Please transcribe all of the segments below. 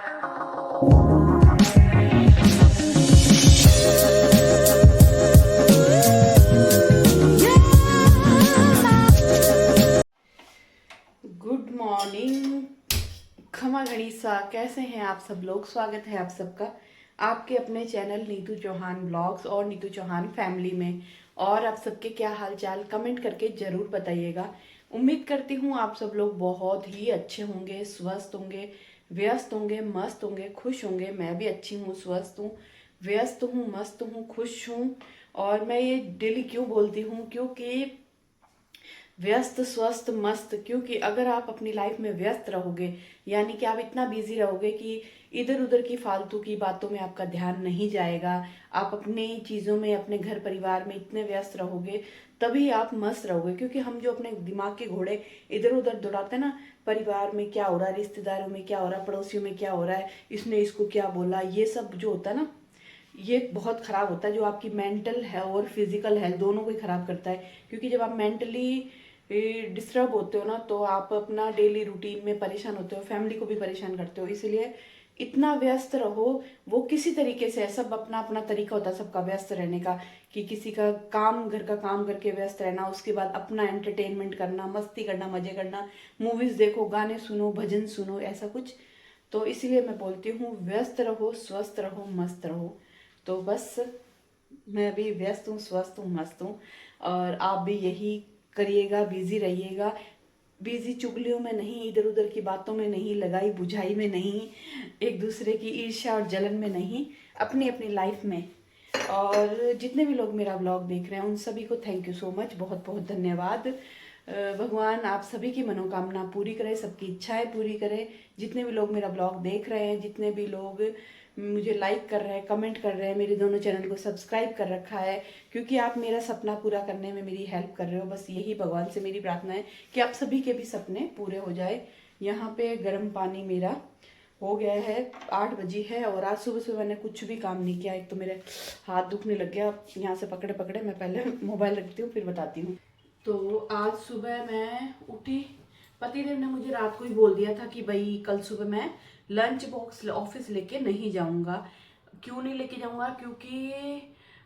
Good morning, खमा गणिसा। कैसे हैं आप सब लोग? स्वागत है आप सबका आपके अपने चैनल नीतू चौहान ब्लॉग्स और नीतू चौहान फैमिली में। और आप सबके क्या हाल चाल कमेंट करके ज़रूर बताइएगा। उम्मीद करती हूँ आप सब लोग बहुत ही अच्छे होंगे, स्वस्थ होंगे, व्यस्त होंगे, मस्त होंगे, खुश होंगे। मैं भी अच्छी हूँ, स्वस्थ हूँ, व्यस्त हूँ, मस्त हूँ, खुश हूँ। और मैं ये डेली क्यों बोलती हूँ? क्योंकि व्यस्त स्वस्थ मस्त, क्योंकि अगर आप अपनी लाइफ में व्यस्त रहोगे, यानी कि आप इतना बिजी रहोगे कि इधर उधर की फालतू की बातों में आपका ध्यान नहीं जाएगा, आप अपनी चीज़ों में, अपने घर परिवार में इतने व्यस्त रहोगे, तभी आप मस्त रहोगे। क्योंकि हम जो अपने दिमाग के घोड़े इधर उधर दौड़ाते हैं ना, परिवार में क्या हो रहा है, रिश्तेदारों में क्या हो रहा है, पड़ोसियों में क्या हो रहा है, इसने इसको क्या बोला, ये सब जो होता है ना, ये बहुत ख़राब होता है, जो आपकी मेंटल है और फिजिकल हेल्थ दोनों को ही ख़राब करता है। क्योंकि जब आप मेंटली डिस्टर्ब होते हो ना, तो आप अपना डेली रूटीन में परेशान होते हो, फैमिली को भी परेशान करते हो। इसलिए इतना व्यस्त रहो, वो किसी तरीके से है, सब अपना अपना तरीका होता है सबका व्यस्त रहने का। कि किसी का काम, घर का काम करके व्यस्त रहना, उसके बाद अपना एंटरटेनमेंट करना, मस्ती करना, मजे करना, मूवीज देखो, गाने सुनो, भजन सुनो, ऐसा कुछ। तो इसीलिए मैं बोलती हूँ व्यस्त रहो, स्वस्थ रहो, मस्त रहो। तो बस मैं भी व्यस्त हूँ, स्वस्थ हूँ, मस्त हूँ। और आप भी यही करिएगा, बिजी रहिएगा। बिजी चुगलियों में नहीं, इधर उधर की बातों में नहीं, लगाई बुझाई में नहीं, एक दूसरे की ईर्ष्या और जलन में नहीं, अपनी अपनी लाइफ में। और जितने भी लोग मेरा ब्लॉग देख रहे हैं उन सभी को थैंक यू सो मच, बहुत बहुत धन्यवाद। भगवान आप सभी की मनोकामना पूरी करे, सबकी इच्छाएं पूरी करे। जितने भी लोग मेरा ब्लॉग देख रहे हैं, जितने भी लोग मुझे लाइक कर रहे हैं, कमेंट कर रहे हैं, मेरे दोनों चैनल को सब्सक्राइब कर रखा है, क्योंकि आप मेरा सपना पूरा करने में मेरी हेल्प कर रहे हो। बस यही भगवान से मेरी प्रार्थना है कि आप सभी के भी सपने पूरे हो जाए। यहाँ पे गर्म पानी मेरा हो गया है, 8 बजे है, और आज सुबह सुबह मैंने कुछ भी काम नहीं किया। एक तो मेरे हाथ दुखने लग गया यहाँ से पकड़े पकड़े। मैं पहले मोबाइल रखती हूँ, फिर बताती हूँ। तो आज सुबह मैं उठी, पतिदेव ने मुझे रात को ही बोल दिया था कि भाई कल सुबह मैं लंच बॉक्स ऑफिस लेके नहीं जाऊंगा। क्यों नहीं लेके जाऊंगा? क्योंकि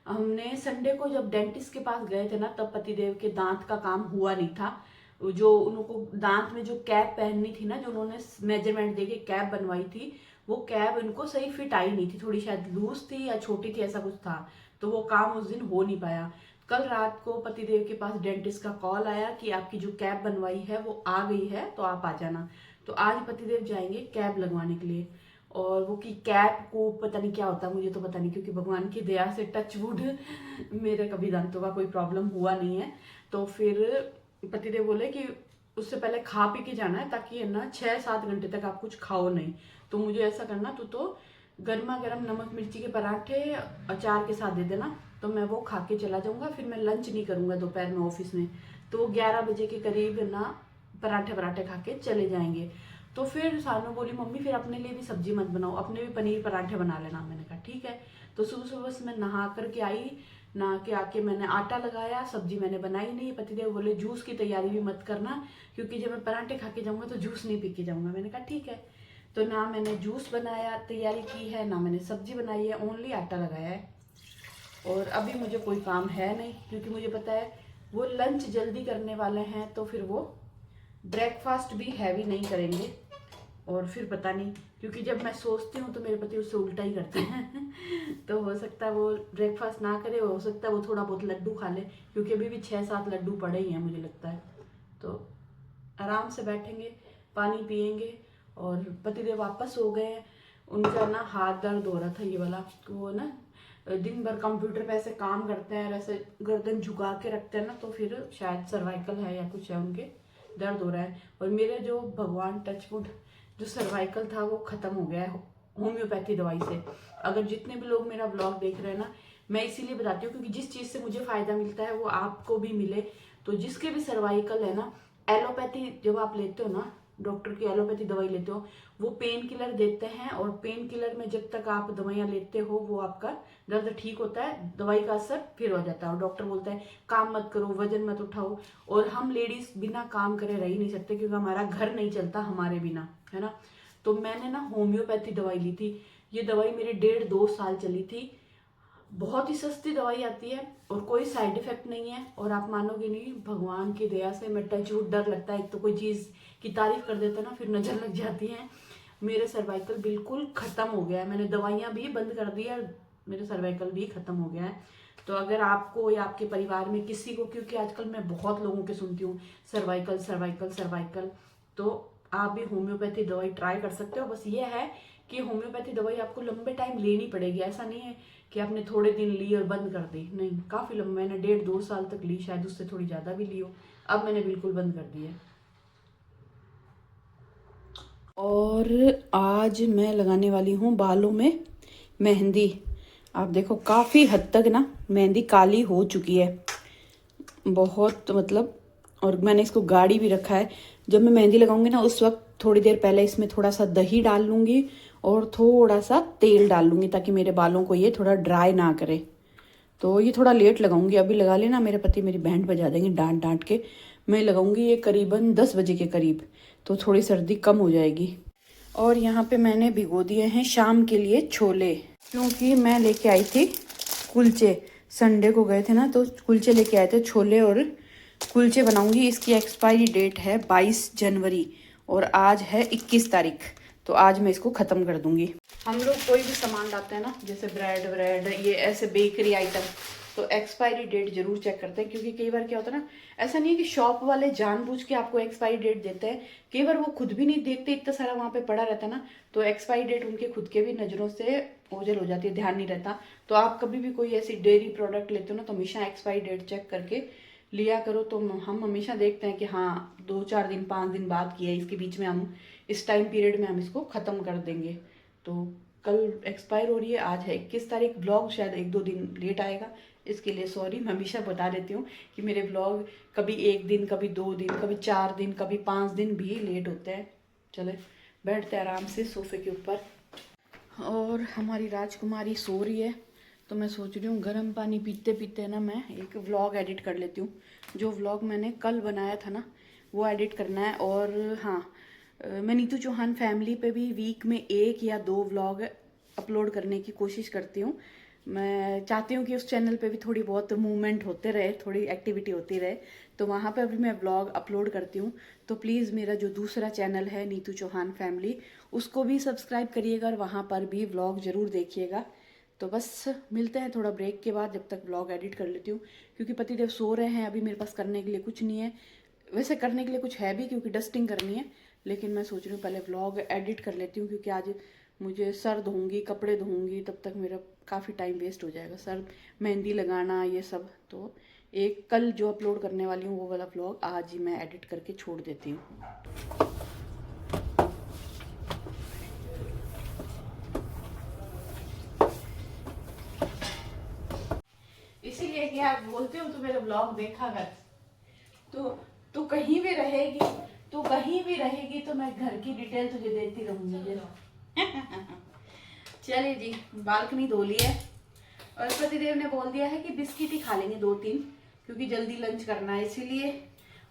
हमने संडे को जब डेंटिस्ट के पास गए थे ना, तब पतिदेव के दांत का काम हुआ नहीं था। जो उनको दांत में जो कैप पहननी थी ना, जो उन्होंने मेजरमेंट देके कैप बनवाई थी, वो कैप उनको सही फिट आई नहीं थी, थोड़ी शायद लूज थी या छोटी थी, ऐसा कुछ था। तो वो काम उस दिन हो नहीं पाया। कल रात को पतिदेव के पास डेंटिस्ट का कॉल आया कि आपकी जो कैप बनवाई है वो आ गई है, तो आप आ जाना। तो आज पतिदेव जाएंगे कैप लगवाने के लिए। और वो की कैप को पता नहीं क्या होता है, मुझे तो पता नहीं, क्योंकि भगवान की दया से टच वुड मेरे कभी दांतों का कोई प्रॉब्लम हुआ नहीं है। तो फिर पतिदेव बोले कि उससे पहले खा पी के जाना है, ताकि है ना 6-7 घंटे तक आप कुछ खाओ नहीं। तो मुझे ऐसा करना, तो गर्मा गर्म नमक मिर्ची के पराठे अचार के साथ दे देना, तो मैं वो खा के चला जाऊंगा। फिर मैं लंच नहीं करूंगा दोपहर में ऑफिस में। तो 11 बजे के करीब ना पराठे पराठे खा के चले जाएंगे। तो फिर सानू बोली मम्मी फिर अपने लिए भी सब्जी मत बनाओ, अपने भी पनीर पराठे बना लेना। मैंने कहा ठीक है। तो सुबह सुबह बस मैं नहा करके आई, नहा के आके मैंने आटा लगाया, सब्जी मैंने बनाई नहीं। पतिदेव बोले जूस की तैयारी भी मत करना, क्योंकि जब मैं पराठे खा के जाऊंगा तो जूस नहीं पी के जाऊंगा। मैंने कहा ठीक है। तो ना मैंने जूस बनाया तैयारी की है, ना मैंने सब्जी बनाई है, ओनली आटा लगाया है। और अभी मुझे कोई काम है नहीं, क्योंकि मुझे पता है वो लंच जल्दी करने वाले हैं, तो फिर वो ब्रेकफास्ट भी हैवी नहीं करेंगे। और फिर पता नहीं, क्योंकि जब मैं सोचती हूँ तो मेरे पति उससे उल्टा ही करते हैं तो हो सकता है वो ब्रेकफास्ट ना करे, हो सकता है वो थोड़ा बहुत लड्डू खा ले, क्योंकि अभी भी 6-7 लड्डू पड़े ही हैं मुझे लगता है। तो आराम से बैठेंगे, पानी पियेंगे। और पतिदेव वापस हो गए हैं। उनका ना हाथ दर्द हो रहा था, ये वाला, वो ना दिन भर कंप्यूटर पे ऐसे काम करते हैं और ऐसे गर्दन झुका के रखते हैं ना, तो फिर शायद सर्वाइकल है या कुछ है, उनके दर्द हो रहा है। और मेरे जो भगवान टचवुड जो सर्वाइकल था वो खत्म हो गया है होम्योपैथी दवाई से। अगर जितने भी लोग मेरा ब्लॉग देख रहे हैं ना, मैं इसीलिए बताती हूँ क्योंकि जिस चीज़ से मुझे फायदा मिलता है वो आपको भी मिले। तो जिसके भी सर्वाइकल है ना, एलोपैथी जब आप लेते हो ना, डॉक्टर की एलोपैथी दवाई लेते हो, वो पेन किलर देते हैं, और पेन किलर में जब तक आप दवाइयाँ लेते हो वो आपका दर्द ठीक होता है, दवाई का असर फिर हो जाता है। और डॉक्टर बोलता है काम मत करो, वजन मत उठाओ। और हम लेडीज बिना काम करे रह ही नहीं सकते, क्योंकि हमारा घर नहीं चलता हमारे बिना, है ना। तो मैंने ना होम्योपैथी दवाई ली थी। ये दवाई मेरी 1.5-2 साल चली थी। बहुत ही सस्ती दवाई आती है और कोई साइड इफेक्ट नहीं है। और आप मानोगे नहीं, भगवान की दया से मैं टचवुड, डर लगता है एक तो कोई चीज़ की तारीफ कर देता ना फिर नज़र लग जाती है। मेरे सर्वाइकल बिल्कुल ख़त्म हो गया है। मैंने दवाइयाँ भी बंद कर दी है, मेरे सर्वाइकल भी ख़त्म हो गया है। तो अगर आपको या आपके परिवार में किसी को, क्योंकि आजकल मैं बहुत लोगों के सुनती हूँ सर्वाइकल सर्वाइकल सर्वाइकल, तो आप भी होम्योपैथी दवाई ट्राई कर सकते हो। बस ये है कि होम्योपैथी दवाई आपको लंबे टाइम लेनी पड़ेगी। ऐसा नहीं है कि आपने थोड़े दिन ली और बंद कर दी, नहीं, काफ़ी लंबा। मैंने 1.5-2 साल तक ली, शायद उससे थोड़ी ज़्यादा भी ली हो। अब मैंने बिल्कुल बंद कर दी है। और आज मैं लगाने वाली हूँ बालों में मेहंदी। आप देखो काफ़ी हद तक ना मेहंदी काली हो चुकी है, बहुत मतलब। और मैंने इसको गाड़ी भी रखा है। जब मैं मेहंदी लगाऊंगी ना उस वक्त थोड़ी देर पहले इसमें थोड़ा सा दही डाल लूँगी और थोड़ा सा तेल डाल लूँगी, ताकि मेरे बालों को ये थोड़ा ड्राई ना करे। तो ये थोड़ा लेट लगाऊंगी, अभी लगा लेना, मेरे पति मेरी बैंड बजा देंगे डांट डांट के। मैं लगाऊंगी ये करीबन 10 बजे के करीब, तो थोड़ी सर्दी कम हो जाएगी। और यहाँ पे मैंने भिगो दिए हैं शाम के लिए छोले, क्योंकि मैं लेके आई थी कुलचे। संडे को गए थे ना तो कुलचे लेके आए थे, छोले और कुलचे बनाऊंगी। इसकी एक्सपायरी डेट है 22 जनवरी और आज है 21 तारीख, तो आज मैं इसको ख़त्म कर दूंगी। हम लोग कोई भी सामान लाते हैं ना, जैसे ब्रेड व्रेड, ये ऐसे बेकरी आइटम, तो एक्सपायरी डेट जरूर चेक करते हैं। क्योंकि कई बार क्या होता है ना, ऐसा नहीं है कि शॉप वाले जानबूझ के आपको एक्सपायरी डेट देते हैं, कई बार वो खुद भी नहीं देखते, इतना सारा वहाँ पे पड़ा रहता है ना, तो एक्सपायरी डेट उनके खुद के भी नज़रों से ओझल हो जाती है, ध्यान नहीं रहता। तो आप कभी भी कोई ऐसी डेयरी प्रोडक्ट लेते हो ना, तो हमेशा एक्सपायरी डेट चेक करके लिया करो। तो हम हमेशा देखते हैं कि हाँ 2-4 दिन 5 दिन बाद की है, इसके बीच में हम इस टाइम पीरियड में हम इसको ख़त्म कर देंगे। तो कल एक्सपायर हो रही है, आज है 21 तारीख। ब्लॉग शायद 1-2 दिन लेट आएगा, इसके लिए सॉरी। मैं हमेशा बता देती हूँ कि मेरे ब्लॉग कभी 1 दिन, कभी 2 दिन, कभी 4 दिन, कभी 5 दिन भी लेट होते हैं। चले बैठते हैं आराम से सोफे के ऊपर। और हमारी राजकुमारी सो रही है, तो मैं सोच रही हूँ गर्म पानी पीते पीते ना मैं एक व्लॉग एडिट कर लेती हूँ। जो व्लॉग मैंने कल बनाया था ना वो एडिट करना है। और हाँ, मैं नीतू चौहान फैमिली पे भी वीक में 1 या 2 व्लॉग अपलोड करने की कोशिश करती हूँ। मैं चाहती हूँ कि उस चैनल पे भी थोड़ी बहुत मूवमेंट होते रहे, थोड़ी एक्टिविटी होती रहे, तो वहाँ पे भी मैं व्लॉग अपलोड करती हूँ। तो प्लीज़ मेरा जो दूसरा चैनल है नीतू चौहान फैमिली, उसको भी सब्सक्राइब करिएगा और वहाँ पर भी व्लॉग ज़रूर देखिएगा। तो बस मिलते हैं थोड़ा ब्रेक के बाद, जब तक व्लॉग एडिट कर लेती हूँ, क्योंकि पतिदेव सो रहे हैं। अभी मेरे पास करने के लिए कुछ नहीं है, वैसे करने के लिए कुछ है भी क्योंकि डस्टिंग करनी है, लेकिन मैं सोच रही हूँ पहले व्लॉग एडिट कर लेती हूँ, क्योंकि आज मुझे सर धोऊंगी, कपड़े धोऊंगी, तब तक मेरा काफ़ी टाइम वेस्ट हो जाएगा, सर मेहंदी लगाना ये सब। तो एक कल जो अपलोड करने वाली हूँ वो वाला व्लॉग आज ही मैं एडिट करके छोड़ देती हूँ। इसीलिए कि आप बोलते हो तो मेरा व्लॉग देखा कर, तो कहीं भी रहेगी, तो कहीं भी रहेगी तो मैं घर की डिटेल तुझे देती रहूंगी। चलिए जी, बालकनी धो ली है और पतिदेव ने बोल दिया है कि बिस्किट ही खा लेंगे 2-3, क्योंकि जल्दी लंच करना है इसीलिए।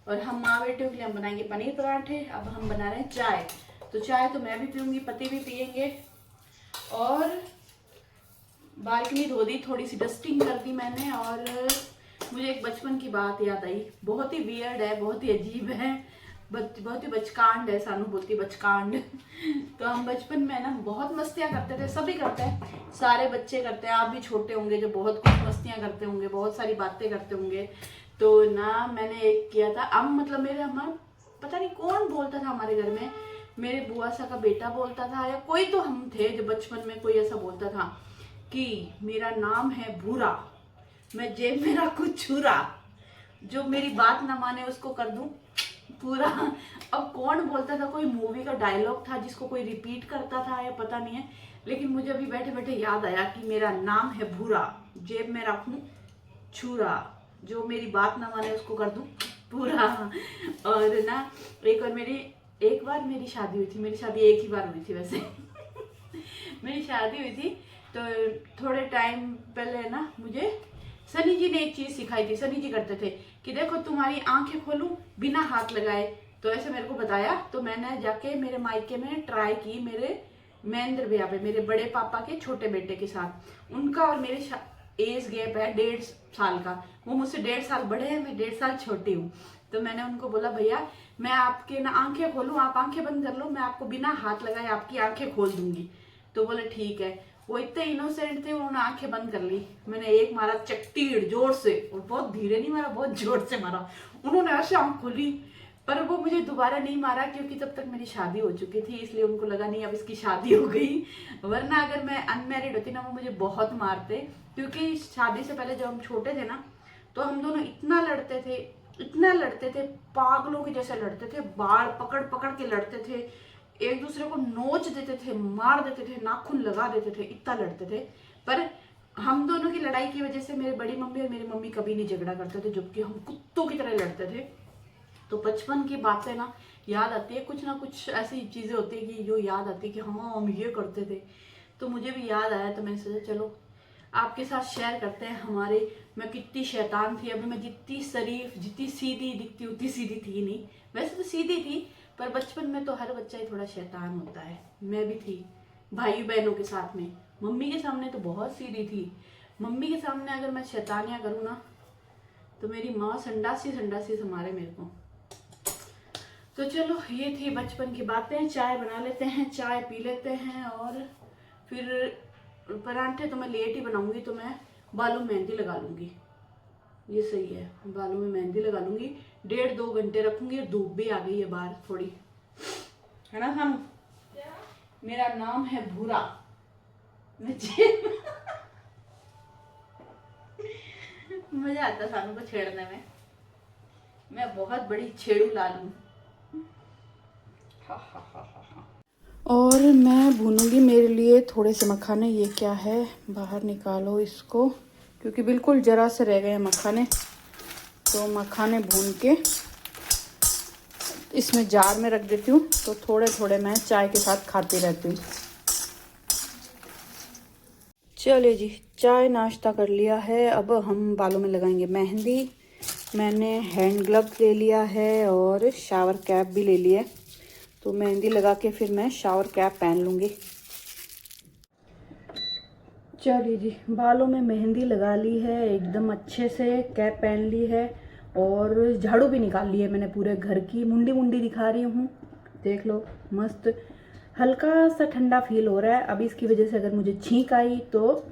और हम माँ बेटे के लिए हम बनाएंगे पनीर पराठे। अब हम बना रहे हैं चाय, तो चाय तो मैं भी पीऊंगी, पति भी पियेंगे। और बालकनी धो दी, थोड़ी सी डस्टिंग कर दी मैंने। और मुझे एक बचपन की बात याद आई, बहुत ही वियर्ड है, बहुत ही अजीब है, बहुत ही बचकांड है, सानू बोलती बचकांड। तो हम बचपन में ना बहुत मस्तियाँ करते थे, सभी करते हैं, सारे बच्चे करते हैं, आप भी छोटे होंगे जो बहुत कुछ मस्तियाँ करते होंगे, बहुत सारी बातें करते होंगे। तो ना मैंने एक किया था, अब मतलब मेरे हम पता नहीं कौन बोलता था हमारे घर में, मेरे बुआ सा का बेटा बोलता था या कोई तो हम थे जो बचपन में कोई ऐसा बोलता था कि मेरा नाम है भूरा, मैं जेब में रखूं छुरा, जो मेरी बात ना माने उसको कर दूं पूरा। अब कौन बोलता था, कोई मूवी का डायलॉग था जिसको कोई रिपीट करता था या पता नहीं है, लेकिन मुझे अभी बैठे बैठे याद आया कि मेरा नाम है भूरा, जेब में रखूं छुरा, जो मेरी बात ना माने उसको कर दूं पूरा। और ना एक बार मेरी शादी हुई थी, मेरी शादी एक ही बार हुई थी वैसे। मेरी शादी हुई थी तो थोड़े टाइम पहले ना मुझे सनी जी ने एक चीज सिखाई थी। सनी जी करते थे कि देखो तुम्हारी आंखें खोलूं बिना हाथ लगाए, तो ऐसे मेरे को बताया, तो मैंने जाके मेरे मायके में ट्राई की, मेरे महेंद्र भैया पे, मेरे बड़े पापा के छोटे बेटे के साथ। उनका और मेरे एज गैप है 1.5 साल का, वो मुझसे 1.5 साल बड़े हैं, मैं 1.5 साल छोटी हूँ। तो मैंने उनको बोला भैया मैं आपके ना आंखें खोलूं, आप आंखें बंद कर लो, मैं आपको बिना हाथ लगाए आपकी आंखें खोल दूंगी। तो बोले ठीक है। वो इतने इनोसेंट थे, उन्होंने आंखें बंद कर ली। मैंने एक मारा चट्टीड़ जोर से, और बहुत धीरे नहीं मारा, बहुत जोर से मारा। उन्होंने ऐसे आंख खोली, पर वो मुझे दोबारा नहीं मारा क्योंकि तब तक मेरी शादी हो चुकी थी, इसलिए उनको लगा नहीं अब इसकी शादी हो गई। वरना अगर मैं अनमैरिड होती ना, वो मुझे बहुत मारते। क्योंकि शादी से पहले जब हम छोटे थे ना, तो हम दोनों इतना लड़ते थे, इतना लड़ते थे, पागलों के जैसे लड़ते थे, बाल पकड़ पकड़ के लड़ते थे, एक दूसरे को नोच देते थे, मार देते थे, नाखून लगा देते थे, इतना लड़ते थे। पर हम दोनों की लड़ाई की वजह से मेरी बड़ी मम्मी और मेरी मम्मी कभी नहीं झगड़ा करते थे, जबकि हम कुत्तों की तरह लड़ते थे। तो बचपन की बातें ना याद आती है, कुछ ना कुछ ऐसी चीजें होती है कि जो याद आती है कि हाँ हम ये करते थे। तो मुझे भी याद आया, तो मैंने सोचा चलो आपके साथ शेयर करते हैं हमारे, मैं कितनी शैतान थी। अभी मैं जितनी शरीफ, जितनी सीधी दिखती उतनी सीधी थी नहीं, वैसे तो सीधी थी, पर बचपन में तो हर बच्चा ही थोड़ा शैतान होता है। मैं भी थी भाई बहनों के साथ में। मम्मी के सामने तो बहुत सीधी थी, मम्मी के सामने अगर मैं शैतानियां करूँ ना, तो मेरी माँ संडासी संडासी संभाले मेरे को। तो चलो ये थी बचपन की बातें। चाय बना लेते हैं, चाय पी लेते हैं, और फिर परांठे तो मैं लेट ही बनाऊंगी, तो मैं बालों में मेहंदी लगा लूंगी। ये सही है, बालों में मेहंदी लगा लूंगी, 1.5-2 घंटे रखूंगी। और धूप भी आ गई है बाहर थोड़ी, है ना हम। मेरा नाम है भूरा। मजा आता सानू को छेड़ने में, मैं बहुत बड़ी छेड़ू लाल हूँ। और मैं भूनूंगी मेरे लिए थोड़े से मखाने। ये क्या है, बाहर निकालो इसको, क्योंकि बिल्कुल जरा से रह गए मखाने। तो मखाने भून के इसमें जार में रख देती हूँ, तो थोड़े थोड़े मैं चाय के साथ खाती रहती हूँ। चलिए जी, चाय नाश्ता कर लिया है, अब हम बालों में लगाएंगे मेहंदी। मैंने हैंड ग्लव्स ले लिया है और शावर कैप भी ले लिया है, तो मेहंदी लगा के फिर मैं शावर कैप पहन लूँगी। चलिए जी, बालों में मेहंदी लगा ली है, एकदम अच्छे से कैप पहन ली है, और झाड़ू भी निकाल ली है मैंने पूरे घर की। मुंडी मुंडी दिखा रही हूँ, देख लो मस्त। हल्का सा ठंडा फील हो रहा है। अभी इसकी वजह से अगर मुझे छींक आई तो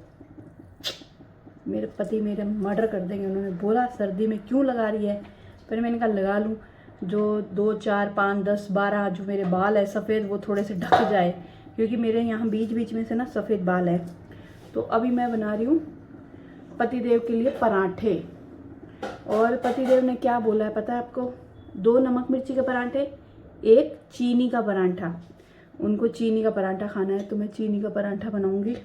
मेरे पति मेरे मर्डर कर देंगे। उन्होंने बोला सर्दी में क्यों लगा रही है, पर मैंने कहा लगा लूँ, जो 2, 4, 5, 10, 12 जो मेरे बाल है सफ़ेद, वो थोड़े से ढक जाए, क्योंकि मेरे यहाँ बीच बीच में से ना सफ़ेद बाल है। तो अभी मैं बना रही हूँ पतिदेव के लिए पराठे। और पतिदेव ने क्या बोला है पता है आपको? 2 नमक मिर्ची के पराठे, 1 चीनी का पराठा। उनको चीनी का पराठा खाना है, तो मैं चीनी का पराठा बनाऊंगी।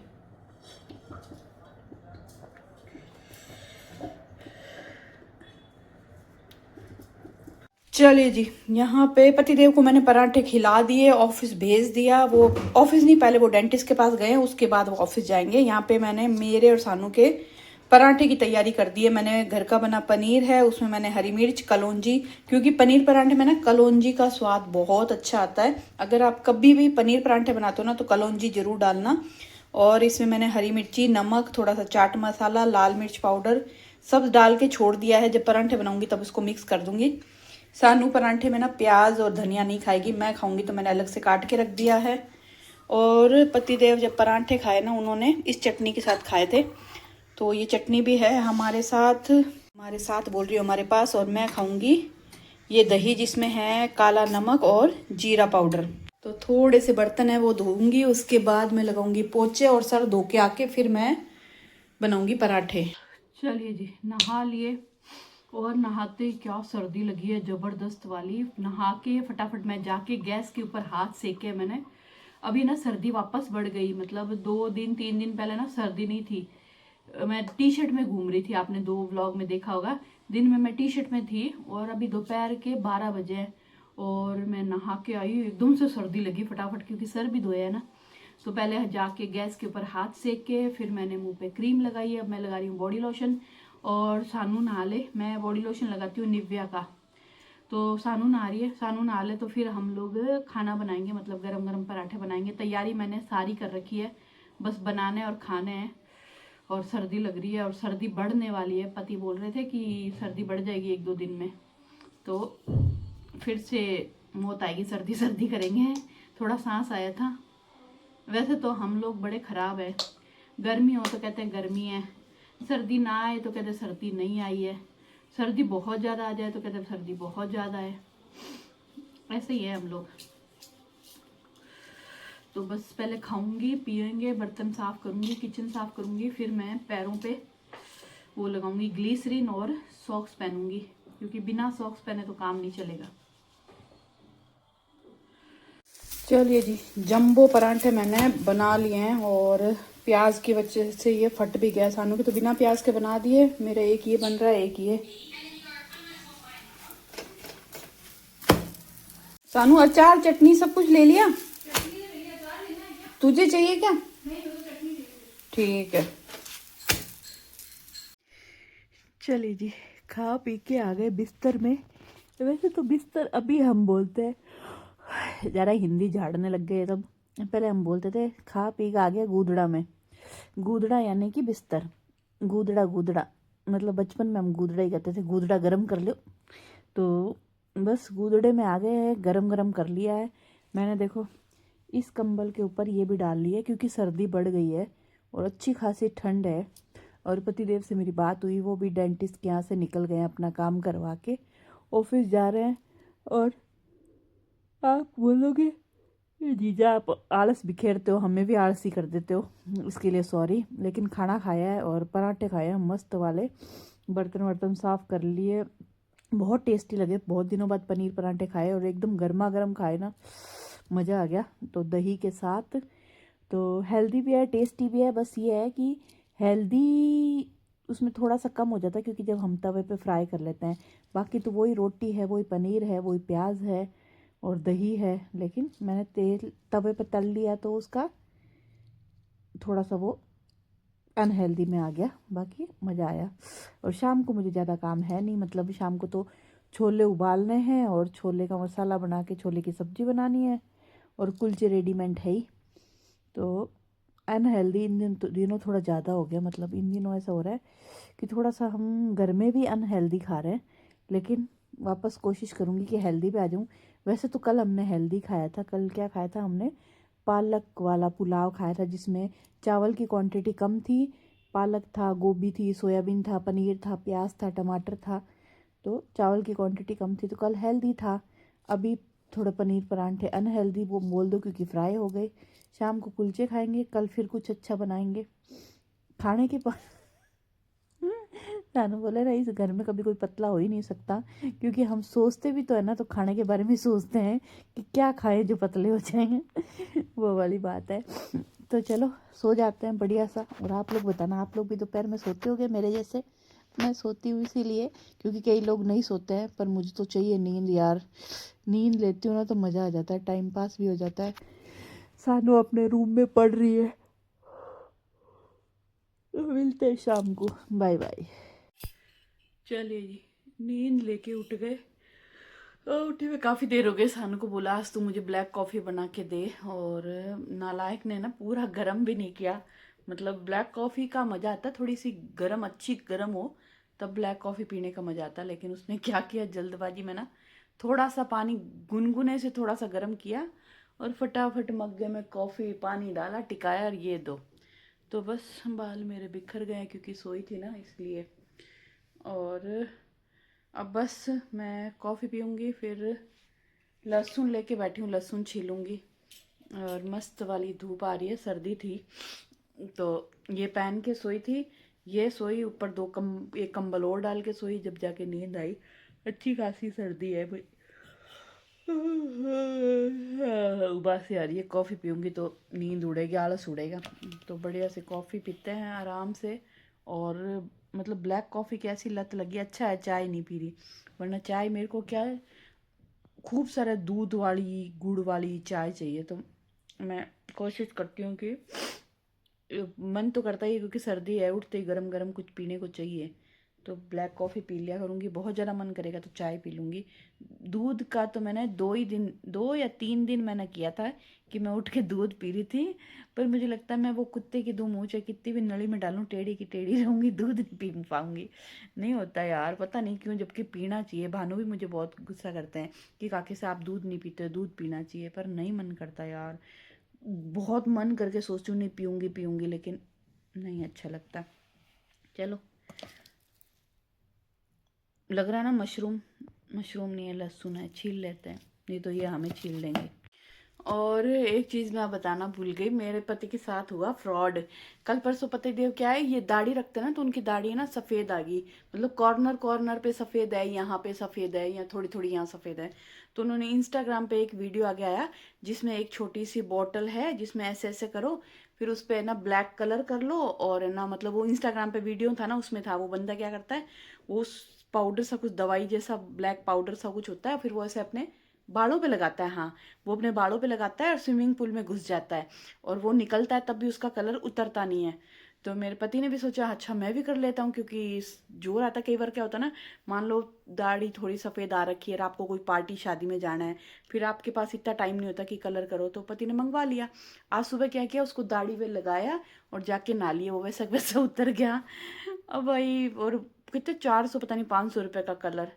चलिए जी, यहाँ पे पतिदेव को मैंने पराठे खिला दिए, ऑफिस भेज दिया। वो ऑफिस नहीं, पहले वो डेंटिस्ट के पास गए, उसके बाद वो ऑफिस जाएंगे। यहाँ पे मैंने मेरे और सानू के पराठे की तैयारी कर दी है। मैंने घर का बना पनीर है, उसमें मैंने हरी मिर्च, कलौंजी, क्योंकि पनीर पराठे में ना कलौंजी का स्वाद बहुत अच्छा आता है। अगर आप कभी भी पनीर पराठे बनाते हो ना, तो कलौंजी जरूर डालना। और इसमें मैंने हरी मिर्ची, नमक, थोड़ा सा चाट मसाला, लाल मिर्च पाउडर सब डाल के छोड़ दिया है। जब पराठे बनाऊंगी तब उसको मिक्स कर दूंगी। सानू पराठे में ना प्याज और धनिया नहीं खाएगी, मैं खाऊंगी, तो मैंने अलग से काट के रख दिया है। और पतिदेव जब पराठे खाए ना, उन्होंने इस चटनी के साथ खाए थे, तो ये चटनी भी है हमारे साथ बोल रही हूँ हमारे पास। और मैं खाऊंगी ये दही, जिसमें है काला नमक और जीरा पाउडर। तो थोड़े से बर्तन है वो धोऊंगी, उसके बाद मैं लगाऊंगी पोछे, और सर धो के आके फिर मैं बनाऊंगी पराठे। चलिए जी, नहा लिए, और नहाते क्या सर्दी लगी है ज़बरदस्त वाली। नहा के फटाफट मैं जाके गैस के ऊपर हाथ सेके मैंने। अभी ना सर्दी वापस बढ़ गई, मतलब 2 दिन 3 दिन पहले ना सर्दी नहीं थी। मैं टी शर्ट में घूम रही थी, आपने 2 व्लॉग में देखा होगा। दिन में मैं टी शर्ट में थी, और अभी दोपहर के 12 बजे हैं, और मैं नहा के आई, एकदम से सर्दी लगी फटाफट, क्योंकि सर भी धोया है ना। तो पहले जाके गैस के ऊपर हाथ सेक के फिर मैंने मुंह पे क्रीम लगाई है। अब मैं लगा रही हूँ बॉडी लोशन, और सानू नहा ले। मैं बॉडी लोशन लगाती हूँ निविया का, तो सानू नहा रही है, सानू नहा ले तो फिर हम लोग खाना बनाएंगे, मतलब गरम गरम पराठे बनाएंगे। तैयारी मैंने सारी कर रखी है, बस बनाने और खाने हैं। और सर्दी लग रही है और सर्दी बढ़ने वाली है। पति बोल रहे थे कि सर्दी बढ़ जाएगी 1-2 दिन में, तो फिर से मौत आएगी, सर्दी सर्दी करेंगे। थोड़ा सांस आया था। वैसे तो हम लोग बड़े ख़राब है, गर्मी हो तो कहते हैं गर्मी है, सर्दी ना आए तो कहते हैं सर्दी नहीं आई है, सर्दी बहुत ज़्यादा आ जाए तो कहते हैं सर्दी बहुत ज़्यादा है। ऐसे ही है हम लोग। तो बस पहले खाऊंगी, पियेंगे, बर्तन साफ़ करूंगी, किचन साफ़ करूंगी, फिर मैं पैरों पे वो लगाऊंगी ग्लिसरीन और सॉक्स पहनूंगी, क्योंकि बिना सॉक्स पहने तो काम नहीं चलेगा। चलिए जी, जंबो परांठे मैंने बना लिए हैं और प्याज की वजह से ये फट भी गया। सानू के तो बिना प्याज के बना दिए, मेरा एक ये बन रहा है, एक ये। सानू अचार चटनी सब कुछ ले लिया? तुझे चाहिए क्या? ठीक है। चलिए जी, खा पी के आ गए बिस्तर में। वैसे तो बिस्तर अभी हम बोलते हैं, ज़रा हिंदी झाड़ने लग गए तब। पहले हम बोलते थे खा पी के आ गया गूदड़ा में। गूदड़ा यानी कि बिस्तर, गूदड़ा गूदड़ा मतलब बचपन में हम गूदड़ा ही कहते थे। गूदड़ा गरम कर लो, तो बस गूदड़े में आ गए हैं, गरम गरम कर लिया है मैंने। देखो इस कंबल के ऊपर ये भी डाल लिया क्योंकि सर्दी बढ़ गई है और अच्छी खासी ठंड है। और पतिदेव से मेरी बात हुई, वो भी डेंटिस्ट के यहाँ से निकल गए, अपना काम करवा के ऑफिस जा रहे हैं। और आप बोलोगे जीजा आप आलस बिखेरते हो, हमें भी आलसी कर देते हो, इसके लिए सॉरी। लेकिन खाना खाया है और पराठे खाए हैं मस्त वाले, बर्तन वर्तन साफ़ कर लिए, बहुत टेस्टी लगे। बहुत दिनों बाद पनीर पराठे खाए और एकदम गर्मा गर्म खाए ना, मज़ा आ गया। तो दही के साथ, तो हेल्दी भी है, टेस्टी भी है। बस ये है कि हेल्दी उसमें थोड़ा सा कम हो जाता है क्योंकि जब हम तवे पे फ्राई कर लेते हैं। बाकी तो वही रोटी है, वही पनीर है, वही प्याज है और दही है। लेकिन मैंने तेल तवे पे तल लिया तो उसका थोड़ा सा वो अनहेल्दी में आ गया। बाकी मज़ा आया। और शाम को मुझे ज़्यादा काम है नहीं, मतलब शाम को तो छोले उबालने हैं और छोले का मसाला बना के छोले की सब्ज़ी बनानी है और कुलचे रेडीमेड है ही। तो अनहेल्दी इन दिनों थोड़ा ज़्यादा हो गया, मतलब इन दिनों ऐसा हो रहा है कि थोड़ा सा हम घर में भी अनहेल्दी खा रहे हैं। लेकिन वापस कोशिश करूँगी कि हेल्दी पे आ जाऊँ। वैसे तो कल हमने हेल्दी खाया था। कल क्या खाया था हमने? पालक वाला पुलाव खाया था, जिसमें चावल की क्वांटिटी कम थी, पालक था, गोभी थी, सोयाबीन था, पनीर था, प्याज था, टमाटर था। तो चावल की क्वांटिटी कम थी तो कल हेल्दी था। अभी थोड़े पनीर परांठे अनहेल्दी वो बोल दो क्योंकि फ्राई हो गए। शाम को कुलचे खाएंगे, कल फिर कुछ अच्छा बनाएंगे खाने के पास। नानू बोले ना, इस घर में कभी कोई पतला हो ही नहीं सकता, क्योंकि हम सोचते भी तो है ना, तो खाने के बारे में सोचते हैं कि क्या खाएं जो पतले हो जाएंगे। वो वाली बात है। तो चलो सो जाते हैं बढ़िया सा। और आप लोग बताना, आप लोग भी दोपहर में सोते होगे मेरे जैसे? मैं सोती हूँ इसीलिए क्योंकि कई लोग नहीं सोते हैं, पर मुझे तो चाहिए नींद यार। नींद लेती हूँ ना तो मज़ा आ जाता है, टाइम पास भी हो जाता है। सानू अपने रूम में पढ़ रही है। मिलते हैं शाम को, बाय बाय। चलिए जी, नींद लेके उठ गए। उठे हुए काफ़ी देर हो गई। सानू को बोला आज तू मुझे ब्लैक कॉफ़ी बना के दे, और नालायक ने ना पूरा गर्म भी नहीं किया। मतलब ब्लैक कॉफ़ी का मज़ा आता है, थोड़ी सी गर्म, अच्छी गर्म हो तब ब्लैक कॉफ़ी पीने का मज़ा आता है। लेकिन उसने क्या किया, जल्दबाजी में ना थोड़ा सा पानी गुनगुने से थोड़ा सा गर्म किया और फटाफट मग्गे में कॉफ़ी पानी डाला, टिकाया और ये दो। तो बस बाल मेरे बिखर गए क्योंकि सोई थी ना, इसलिए। और अब बस मैं कॉफ़ी पीऊँगी, फिर लहसुन लेके बैठी हूँ, लहसुन छीलूँगी। और मस्त वाली धूप आ रही है, सर्दी थी तो ये पहन के सोई थी। ये सोई ऊपर एक कंबल और डाल के सोई, जब जाके नींद आई। अच्छी खासी सर्दी है भाई। उबासी आ रही है। कॉफ़ी पीऊँगी तो नींद उड़ेगी, आलस उड़ेगा। तो बढ़िया से कॉफ़ी पीते हैं आराम से। और मतलब ब्लैक कॉफ़ी की ऐसी लत लगी, अच्छा है चाय नहीं पी रही, वरना चाय मेरे को क्या है, खूब सारा दूध वाली गुड़ वाली चाय चाहिए। तो मैं कोशिश करती हूँ कि मन तो करता ही है क्योंकि सर्दी है, उठते ही गरम गरम कुछ पीने को चाहिए। तो ब्लैक कॉफ़ी पी लिया करूँगी। बहुत ज़्यादा मन करेगा तो चाय पी लूँगी। दूध का तो मैंने 2 या 3 दिन मैंने किया था कि मैं उठ के दूध पी रही थी, पर मुझे लगता है मैं वो कुत्ते की दो मुँह चाहे कितनी भी नली में डालूँ टेढ़ी की टेढ़ी रहूँगी, दूध नहीं पी पाऊँगी। नहीं होता यार, पता नहीं क्यों, जबकि पीना चाहिए। भानु भी मुझे बहुत गुस्सा करते हैं कि काके से आप दूध नहीं पीते, दूध पीना चाहिए, पर नहीं मन करता यार। बहुत मन करके सोचती हूँ नहीं पीऊँगी पीऊँगी, लेकिन नहीं अच्छा लगता। चलो, लग रहा है ना मशरूम नहीं है, लहसुन है, छील लेते हैं, नहीं तो ये हमें छील लेंगे। और एक चीज़ मैं बताना भूल गई, मेरे पति के साथ हुआ फ्रॉड। कल परसों पति देव क्या है, ये दाढ़ी रखते हैं ना, तो उनकी दाढ़ी है ना सफ़ेद आ गई, मतलब कॉर्नर कॉर्नर पे सफ़ेद है, यहाँ पे सफ़ेद है, या थोड़ी थोड़ी यहाँ सफ़ेद है। तो उन्होंने इंस्टाग्राम पे एक वीडियो आगे आया जिसमें एक छोटी सी बॉटल है जिसमें ऐसे ऐसे करो, फिर उस पर ना ब्लैक कलर कर लो, और ना मतलब वो इंस्टाग्राम पे वीडियो था ना, उसमें था वो बंदा क्या करता है, वो पाउडर सा कुछ दवाई जैसा ब्लैक पाउडर सा कुछ होता है, फिर वो ऐसे अपने बालों पे लगाता है। हाँ, वो अपने बालों पे लगाता है और स्विमिंग पूल में घुस जाता है, और वो निकलता है तब भी उसका कलर उतरता नहीं है। तो मेरे पति ने भी सोचा अच्छा मैं भी कर लेता हूँ, क्योंकि जोर आता, कई बार क्या होता है ना, मान लो दाढ़ी थोड़ी सफ़ेद आ रखी है और आपको कोई पार्टी शादी में जाना है, फिर आपके पास इतना टाइम नहीं होता कि कलर करो, तो पति ने मंगवा लिया। आज सुबह क्या किया, उसको दाढ़ी पे लगाया और जाके नहा लिया, वो वैसा वैसा उतर गया। अब भाई, और कितने 400 पता नहीं 500 रुपये का कलर।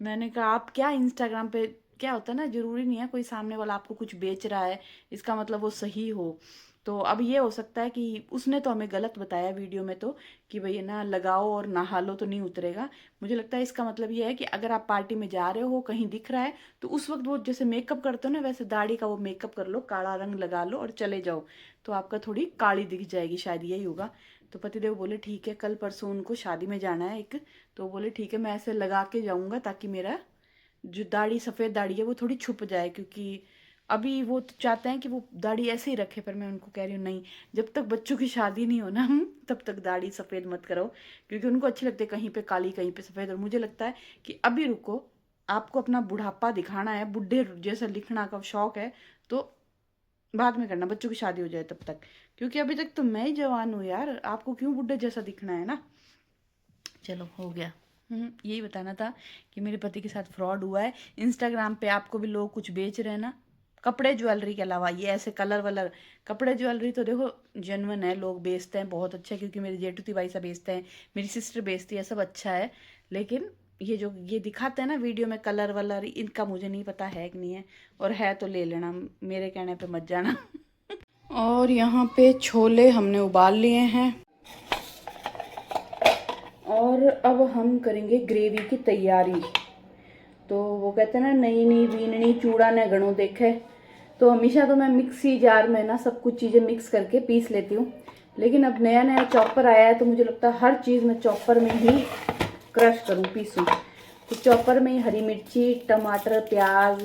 मैंने कहा आप क्या इंस्टाग्राम पे, क्या होता है ना, ज़रूरी नहीं है कोई सामने वाला आपको कुछ बेच रहा है इसका मतलब वो सही हो। तो अब ये हो सकता है कि उसने तो हमें गलत बताया वीडियो में, तो कि भाई ना लगाओ और नहा लो तो नहीं उतरेगा। मुझे लगता है इसका मतलब ये है कि अगर आप पार्टी में जा रहे हो, कहीं दिख रहा है, तो उस वक्त वो जैसे मेकअप करते हो ना, वैसे दाढ़ी का वो मेकअप कर लो, काला रंग लगा लो और चले जाओ, तो आपका थोड़ी काली दिख जाएगी, शायद यही होगा। तो पतिदेव बोले ठीक है, कल परसों उनको शादी में जाना है एक, तो बोले ठीक है मैं ऐसे लगा के जाऊँगा ताकि मेरा जो दाढ़ी सफ़ेद दाढ़ी है वो थोड़ी छुप जाए, क्योंकि अभी वो तो चाहते हैं कि वो दाढ़ी ऐसे ही रखे, पर मैं उनको कह रही हूँ नहीं, जब तक बच्चों की शादी नहीं हो ना तब तक दाढ़ी सफ़ेद मत करो, क्योंकि उनको अच्छी लगती है कहीं पे काली कहीं पे सफ़ेद। और मुझे लगता है कि अभी रुको, आपको अपना बुढ़ापा दिखाना है, बुढ़े जैसा लिखना का शौक है, तो बाद में करना, बच्चों की शादी हो जाए तब तक, क्योंकि अभी तक तो मैं ही जवान हूँ यार, आपको क्यों बुढ़े जैसा दिखना है ना। चलो हो गया। यही बताना था कि मेरे पति के साथ फ्रॉड हुआ है। इंस्टाग्राम पे आपको भी लोग कुछ बेच रहे हैं ना, कपड़े ज्वेलरी के अलावा, ये ऐसे कलर वलर, कपड़े ज्वेलरी तो देखो जेन्युइन है, लोग बेचते हैं बहुत अच्छा है, क्योंकि मेरे जेठू तिवारी सब बेचते हैं, मेरी सिस्टर बेचती है, सब अच्छा है। लेकिन ये जो ये दिखाते हैं ना वीडियो में कलर वलर, इनका मुझे नहीं पता है कि नहीं है, और है तो ले लेना, मेरे कहने पे मत जाना। और यहाँ पे छोले हमने उबाल लिए हैं, और अब हम करेंगे ग्रेवी की तैयारी। तो वो कहते हैं ना, नई नई बीननी चूड़ा न घणो देखे, तो हमेशा तो मैं मिक्सी जार में ना सब कुछ चीज़ें मिक्स करके पीस लेती हूँ, लेकिन अब नया नया चॉपर आया है, तो मुझे लगता है हर चीज़ मैं चॉपर में ही क्रश करूँ, पीसूँ। तो चॉपर में ही हरी मिर्ची, टमाटर, प्याज,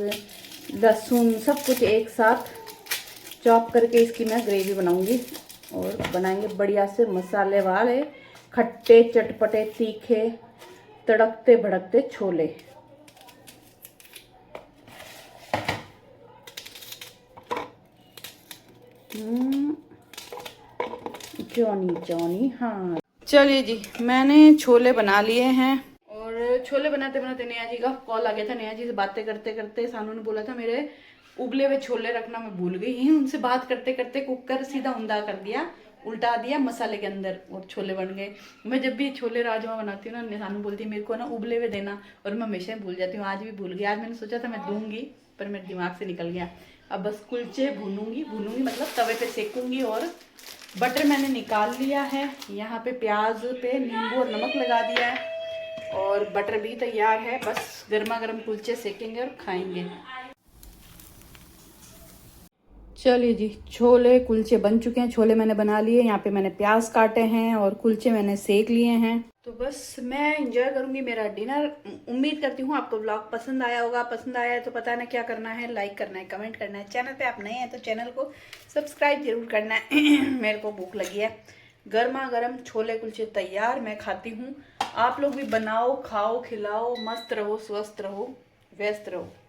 लहसुन सब कुछ एक साथ चॉप करके इसकी मैं ग्रेवी बनाऊंगी, और बनाएंगे बढ़िया से मसाले वाले खट्टे चटपटे तीखे तड़कते भड़कते छोले। जॉनी जॉनी, हाँ। चलिए जी, मैंने छोले बना लिए हैं, और छोले बनाते बनाते नया जी का कॉल आ गया था। नया जी से बातें करते करते सानू ने बोला था मेरे उबले हुए छोले रखना, मैं भूल गई। उनसे बात करते करते कुकर सीधा उंदा कर दिया, उल्टा दिया मसाले के अंदर, और छोले बन गए। मैं जब भी छोले राजमा बनाती हूँ ना, सानू बोलती है मेरे को ना उबले हुए देना, और मैं हमेशा भूल जाती हूँ, आज भी भूल गई। आज मैंने सोचा था मैं दूंगी, पर मेरे दिमाग से निकल गया। अब बस कुलचे भूनूंगी मतलब तवे पे सेकूंगी, और बटर मैंने निकाल लिया है। यहाँ पे प्याज पे नींबू और नमक लगा दिया है, और बटर भी तैयार है, बस गर्मा गर्म कुलचे सेकेंगे और खाएंगे। चलिए जी, छोले कुलचे बन चुके हैं, छोले मैंने बना लिए, यहाँ पे मैंने प्याज काटे हैं और कुलचे मैंने सेक लिए हैं। तो बस मैं इंजॉय करूंगी मेरा डिनर। उम्मीद करती हूँ आपको व्लॉग पसंद आया होगा। पसंद आया है तो पता है ना क्या करना है, लाइक करना है, कमेंट करना है। चैनल पे आप नए हैं तो चैनल को सब्सक्राइब जरूर करना है। मेरे को भूख लगी है। गर्मा गर्म छोले कुलचे तैयार, मैं खाती हूँ। आप लोग भी बनाओ, खाओ, खिलाओ, मस्त रहो, स्वस्थ रहो, व्यस्त रहो।